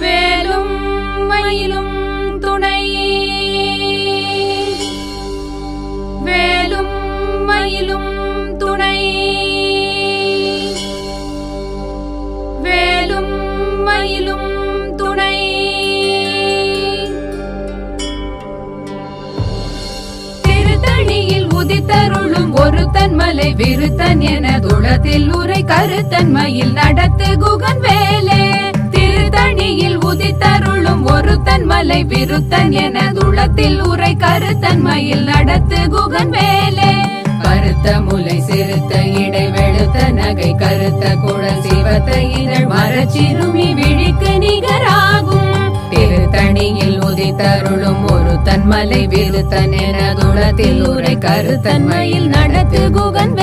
வேலும் மயிலும் துணை, வேலும் மயிலும் துணை, வேலும் மயிலும் துணை. திருத்தணியில் உதித்தருளும் ஒருத்தன் மலை விருத்தன் என துளத்தில் உரை கருத்தன்மையில் நடத்து குகன் வேலே. திருத்தணியில் உதித்தருளும் ஒருத்தன் மலை விருத்தன் என துளத்தில் உரை கருத்தன்மையில் நடத்து குகன் வேலே. கருத்த முலை சிறுத்த இடை வெளுத்த நகை கருத்த குழல் சிவத்த இதழ் மரச்சிறுமி விழிக்கு நிகராகும். திருத்தணியில் உதித்தருளும் ஒருத்தன் மலை விருத்தன் என துளத்தில் உரை கருத்தன்மையில் நடத்து குகன்